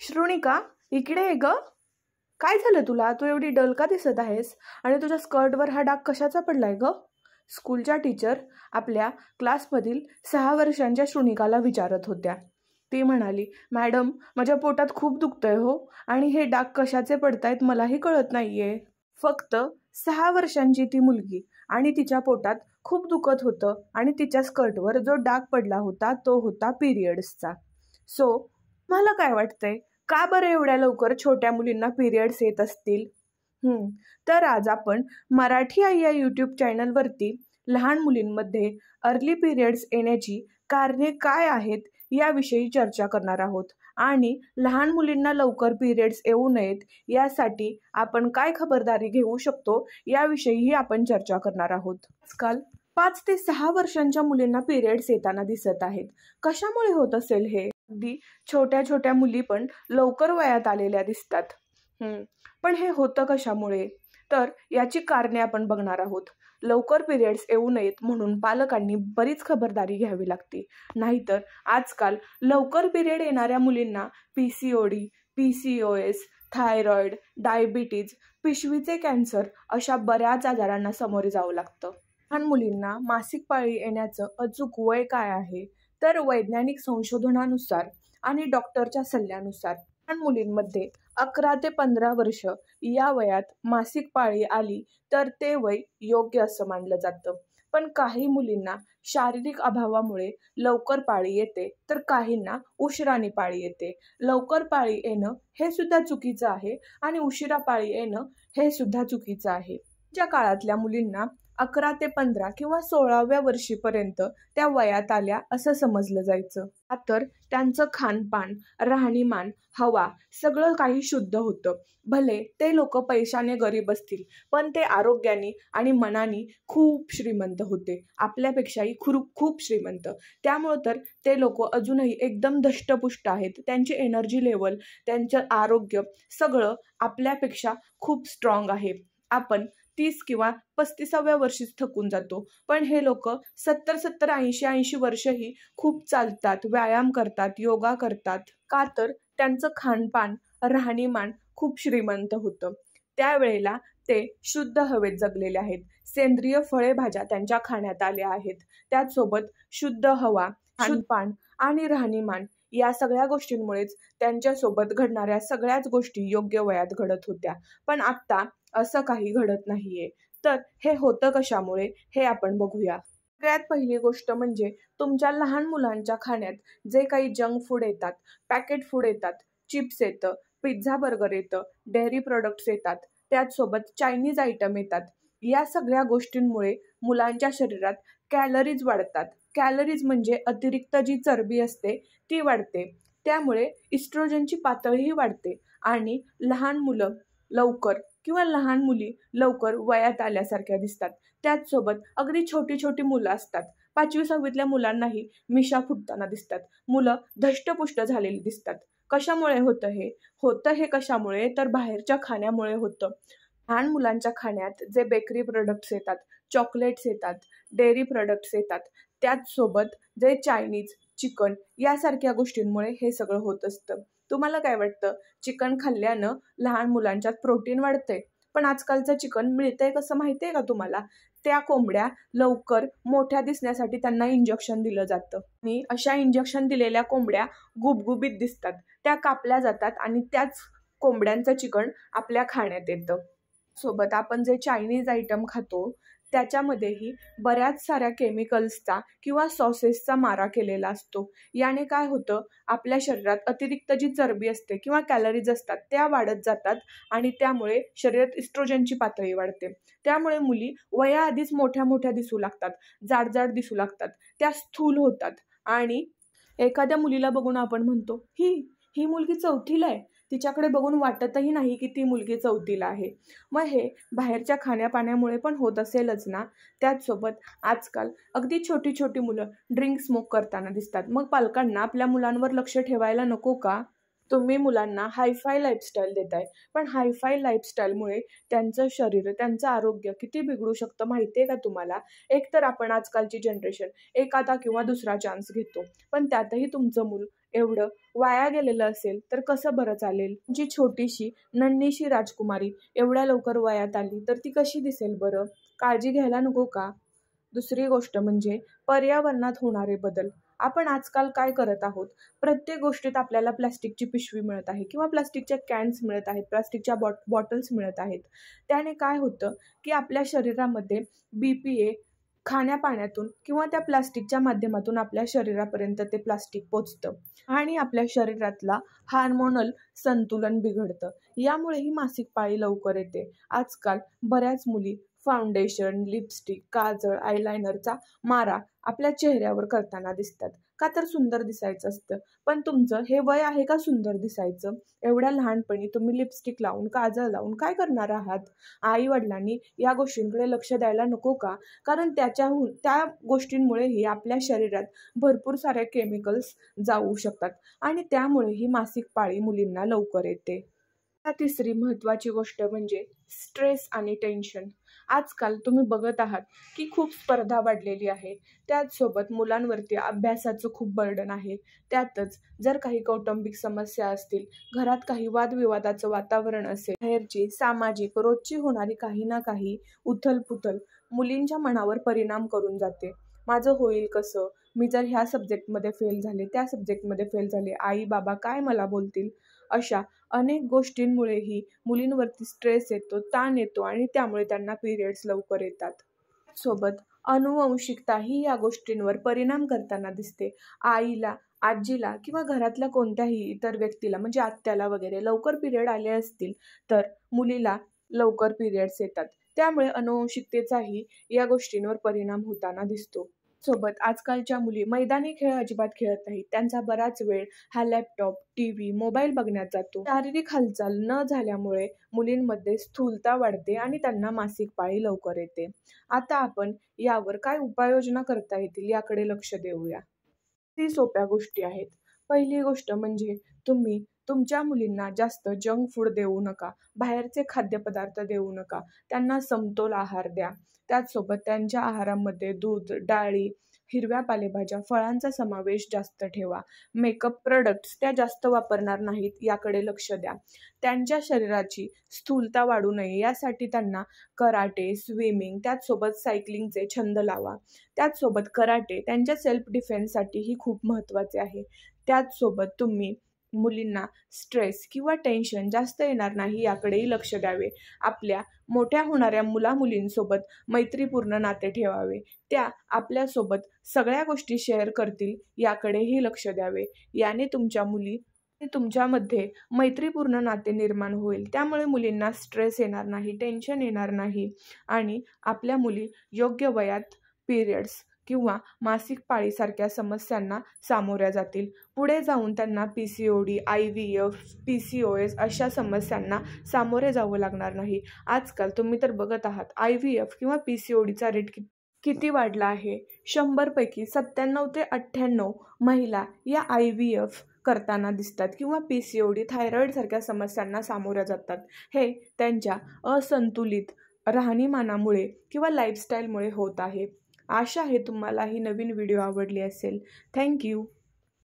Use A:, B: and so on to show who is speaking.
A: श्रुणिका, इकडे ये ग. काय झालं तुला? तू एवढी डल का दिसत आहेस? आणि तुझ्या स्कर्टवर हा डाग कशाचा पडलाय ग? स्कूलच्या टीचर आपल्या क्लासमधील 6 वर्षांच्या श्रुणिकाला विचारत होत्या. ती म्हणाली, मॅडम, माझ्या पोटात खूप दुखतंय हो, आणि हे डाग कशाचे पडतायत मलाही कळत नाहीये. फक्त 6 वर्षांची ती मुलगी, आणि तिच्या पोटात खूप दुखत होतं, आणि तिच्या स्कर्टवर जो डाग पडला होता तो होता पिरियड्सचा. सो मला काय वाटतंय, का बरं एवढ्या लवकर छोट्या मुलींना पिरियड्स येत असतील? तर आज आपण मराठी आई या यूट्यूब चॅनलवरती लहान मुलींमध्ये अर्ली पिरियड्स येण्याची कारणे काय आहेत याविषयी चर्चा करणार आहोत. आणि लहान मुलींना लवकर पिरियड्स येऊ नयेत यासाठी आपण काय खबरदारी घेऊ शकतो याविषयीही आपण चर्चा करणार आहोत. आजकाल 5 ते 6 वर्षांच्या मुलींना पिरियड्स येताना दिसत आहेत. कशामुळे होत असेल हे? अगदी छोट्या छोट्या मुली पण लवकर वयात आलेल्या दिसतात. पण हे होतं कशामुळे? तर याची कारणे आपण बघणार आहोत. लवकर पिरियड्स येऊ नयेत म्हणून पालकांनी बरीच खबरदारी घ्यावी लागते. नाहीतर आजकाल लवकर पिरियड येणाऱ्या मुलींना PCOD, PCOS, थायरॉइड, डायबिटीज, पिशवीचे कॅन्सर अशा बऱ्याच आजारांना सामोरे जावं लागतं. लहान मुलींना मासिक पाळी येण्याचं अचूक वय काय आहे? तर वैज्ञानिक संशोधनानुसार आणि डॉक्टरच्या सल्ल्यानुसार लहान मुलींमध्ये 11 ते 15 वर्ष या वयात मासिक पाळी आली तर ते वय योग्य असं मानलं जातं. पण काही मुलींना शारीरिक अभावामुळे लवकर पाळी येते, तर काहींना उशिराने पाळी येते. लवकर पाळी येणं हे सुद्धा चुकीचं आहे, आणि उशिरा पाळी येणं हे सुद्धा चुकीचं आहे. ज्या काळातल्या मुलींना 11 ते 15 किंवा 16व्या वर्षीपर्यंत त्या वयात आल्या असं समजलं जायचं. तर त्यांचं खानपान, राहणीमान, हवा सगळं काही शुद्ध होतं. भले ते लोक पैशाने गरीब असतील, पण ते आरोग्याने आणि मनाने खूप श्रीमंत होते, आपल्यापेक्षाही खूप श्रीमंत. त्यामुळं तर ते लोक अजूनही एकदम धष्टपुष्ट आहेत. त्यांची एनर्जी लेवल, त्यांचं आरोग्य सगळं आपल्यापेक्षा खूप स्ट्रॉंग आहे. आपण 30 किंवा 35व्या वर्षीच थकून जातो, पण हे लोक 70, 80 वर्षही खूप चालतात, व्यायाम करतात, योगा करतात. का तर त्यांचं खानपान, राहणीमान खूप श्रीमंत होतं. त्यावेळेला ते शुद्ध हवेत जगलेले आहेत. सेंद्रिय फळे भाज्या त्यांच्या खाण्यात आल्या आहेत. त्याचसोबत शुद्ध हवा, खानपान आणि राहणीमान या सगळ्या गोष्टींमुळेच त्यांच्यासोबत घडणाऱ्या सगळ्याच गोष्टी योग्य वयात घडत होत्या. पण आता असं काही घडत नाहीये. तर हे होतं कशामुळे हे आपण बघूया. सगळ्यात पहिली गोष्ट म्हणजे तुमच्या लहान मुलांच्या खाण्यात जे काही जंक फूड येतात, पॅकेट फूड येतात, चिप्स येतं, पिझ्झा बर्गर येतं, डेअरी प्रोडक्ट्स येतात, त्याचसोबत चायनीज आयटम येतात. या सगळ्या गोष्टींमुळे मुलांच्या शरीरात कॅलरीज वाढतात. कॅलरीज म्हणजे अतिरिक्त जी चरबी असते ती वाढते. त्यामुळे इस्ट्रोजनची पातळीही वाढते, आणि लहान मुलं लवकर किंवा लहान मुली लवकर वयात आल्यासारख्या दिसतात. त्याचसोबत अगदी छोटी छोटी मुलं असतात. 5वी 6वीतल्या मुलांनाही मिशा फुटताना दिसतात. मुलं धष्टपुष्ट झालेली दिसतात. कशामुळे होतं हे कशामुळे? तर बाहेरच्या खाण्यामुळे होतं. लहान मुलांच्या खाण्यात जे बेकरी प्रोडक्ट्स येतात, चॉकलेट्स येतात, डेअरी प्रोडक्ट्स येतात, त्याचसोबत जे चायनीज, चिकन यासारख्या गोष्टींमुळे हे सगळं होत असतं. तुम्हाला काय वाटतं? चिकन खाल्ल्यानं लहान मुलांच्यात प्रोटीन वाढते, पण आजकालचं चिकन मिळतंय कसं माहितीये का तुम्हाला? त्या कोंबड्या लवकर मोठ्या दिसण्यासाठी त्यांना इंजेक्शन दिलं जातं, आणि अशा इंजेक्शन दिलेल्या कोंबड्या गुबगुबीत दिसतात. त्या कापल्या जातात, आणि त्याच कोंबड्यांचं चिकन आपल्या खाण्यात येतं. सोबत आपण जे चायनीज आयटम खातो त्याच्यामध्येही बऱ्याच साऱ्या केमिकल्सचा किंवा सॉसेसचा मारा केलेला असतो. याने काय होतं, आपल्या शरीरात अतिरिक्त जी चरबी असते किंवा कॅलरीज असतात त्या वाढत जातात, आणि त्यामुळे शरीरात इस्ट्रोजनची पातळी वाढते. त्यामुळे मुली वयाआधीच मोठ्या दिसू लागतात, जाड दिसू लागतात, त्या स्थूल होतात. आणि एखाद्या मुलीला बघून आपण म्हणतो, ही मुलगी 4थीला आहे, तिच्याकडे बघून वाटतही नाही की ती मुलगी 4थीला आहे. मग हे बाहेरच्या खाण्यापाण्यामुळे पण होत असेलच ना. त्याचसोबत आजकाल अगदी छोटी छोटी मुलं ड्रिंक स्मोक करताना दिसतात. मग पालकांना आपल्या मुलांवर लक्ष ठेवायला नको का? तुम्ही मुलांना हायफाय लाईफस्टाईल देताय, पण हायफाय लाईफस्टाईलमुळे त्यांचं शरीर, त्यांचं आरोग्य किती बिघडू शकतं माहिती आहे का तुम्हाला? एकतर आपण आजकालची जनरेशन एखादा किंवा दुसरा चान्स घेतो, पण त्यातही तुमचं मूल एवढं वाया गेलेलं असेल तर कसं बरं चालेल? जी छोटीशी नन्हीशी राजकुमारी एवढ्या लवकर वयात आली तर ती कशी दिसेल बरं? काळजी घ्यायला नको का? दुसरी गोष्ट म्हणजे पर्यावरणात होणारे बदल. आपण आजकाल काय करत आहोत? प्रत्येक गोष्टीत आपल्याला प्लास्टिकची पिशवी मिळत आहे किंवा प्लास्टिकच्या कॅन्स मिळत आहेत, प्लास्टिकच्या बॉटल्स मिळत आहेत. त्याने काय होतं की आपल्या शरीरामध्ये BPA खाण्यापाण्यातून किंवा त्या प्लास्टिकच्या माध्यमातून आपल्या शरीरापर्यंत ते प्लास्टिक पोचतं आणि आपल्या शरीरातला हार्मोनल संतुलन बिघडतं. यामुळेही मासिक पाळी लवकर येते. आजकाल बऱ्याच मुली फाउंडेशन, लिपस्टिक, काजळ, आयलायनरचा मारा आपल्या चेहऱ्यावर करताना दिसतात. का तर सुंदर दिसायचं असतं. पण तुमचं हे वय आहे का सुंदर दिसायचं? एवढ्या लहानपणी तुम्ही लिपस्टिक लावून, काजळ लावून काय करणार आहात? आई-वडिलांनी या गोष्टींकडे लक्ष द्यायला नको का? कारण त्या गोष्टींमुळेही आपल्या शरीरात भरपूर सारे केमिकल्स जाऊ शकतात आणि त्यामुळेही मासिक पाळी मुलींना लवकर येते. तिसरी महत्त्वाची गोष्ट म्हणजे स्ट्रेस आणि टेन्शन. आजकाल तुम्ही बघत आहात की खूप स्पर्धा वाढलेली आहे. त्याचसोबत मुलांवरती अभ्यासाचं खूप बर्डन आहे. त्यातच जर काही कौटुंबिक समस्या असतील, घरात काही वादविवादाचं वातावरण असेल, बाहेरची सामाजिक रोजची होणारी काही ना काही उथलपुथल मुलींच्या मनावर परिणाम करून जाते. माझं होईल कसं? मी जर ह्या सब्जेक्टमध्ये फेल झाले, त्या सब्जेक्टमध्ये फेल झाले, आई बाबा काय मला बोलतील? अशा अनेक गोष्टींमुळेही मुलींवरती स्ट्रेस येतो, ताण येतो आणि त्यामुळे त्यांना पिरियड्स लवकर येतात. सोबत अनुवंशिकताही या गोष्टींवर परिणाम करताना दिसते. आईला, आजीला किंवा घरातल्या कोणत्याही इतर व्यक्तीला म्हणजे आत्याला वगैरे लवकर पिरियड आले असतील तर मुलीला लवकर पिरियड्स येतात. त्यामुळे अनुवंशिकतेचाही या गोष्टींवर परिणाम होताना दिसतो. सोबत आजकालच्या मुली मैदानी खेळ अजिबात खेळत नाहीत. त्यांचा बराच वेळ हा लॅपटॉप, TV, मोबाईल बघण्यात जातो. शारीरिक हालचाल न झाल्यामुळे मुलींमध्ये स्थूलता वाढते आणि त्यांना मासिक पाळी लवकर येते. आता आपण यावर काय उपाययोजना करता येतील याकडे लक्ष देऊया. 3 सोप्या गोष्टी आहेत. पहिली गोष्ट म्हणजे तुम्ही तुमच्या मुलींना जास्त जंक फूड देऊ नका. बाहेरचे खाद्यपदार्थ देऊ नका. त्यांना समतोल आहार द्या. त्याचसोबत त्यांच्या आहारामध्ये दूध, डाळी, हिरव्या पालेभाज्या, फळांचा समावेश जास्त ठेवा. मेकअप प्रोडक्ट्स त्या जास्त वापरणार नाहीत याकडे लक्ष द्या. त्यांच्या शरीराची स्थूलता वाढू नये यासाठी त्यांना कराटे, स्विमिंग, त्याचसोबत सायकलिंगचे छंद लावा. त्याचसोबत कराटे त्यांच्या सेल्फ डिफेन्ससाठीही खूप महत्त्वाचे आहे. त्याचसोबत तुम्ही मुलींना स्ट्रेस किंवा टेन्शन जास्त येणार नाही याकडेही लक्ष द्यावे. आपल्या मोठ्या होणाऱ्या मुला-मुलींसोबत मैत्रीपूर्ण नाते ठेवावे. त्या आपल्यासोबत सगळ्या गोष्टी शेअर करतील याकडेही लक्ष द्यावे. याने तुमच्यामध्ये मैत्रीपूर्ण नाते निर्माण होईल. त्यामुळे मुलींना स्ट्रेस येणार नाही, टेन्शन येणार नाही आणि आपल्या मुली योग्य वयात पिरियड्स किंवा मासिक पाळीसारख्या समस्यांना सामोऱ्या जातील. पुढे जाऊन त्यांना PCOD, IVF, PCOS अशा समस्यांना सामोरे जावं लागणार नाही. आजकाल तुम्ही तर बघत आहात IVF किंवा PCODचा रेट किती वाढला आहे. 100 पैकी 97 ते 98 महिला या IVF करताना दिसतात किंवा PCOD, थायरॉईडसारख्या समस्यांना सामोऱ्या जातात. हे त्यांच्या असंतुलित राहणीमानामुळे किंवा लाईफस्टाईलमुळे होत आहे. आशा आहे तुम्हाला ही नवीन व्हिडिओ आवडली असेल. Thank you.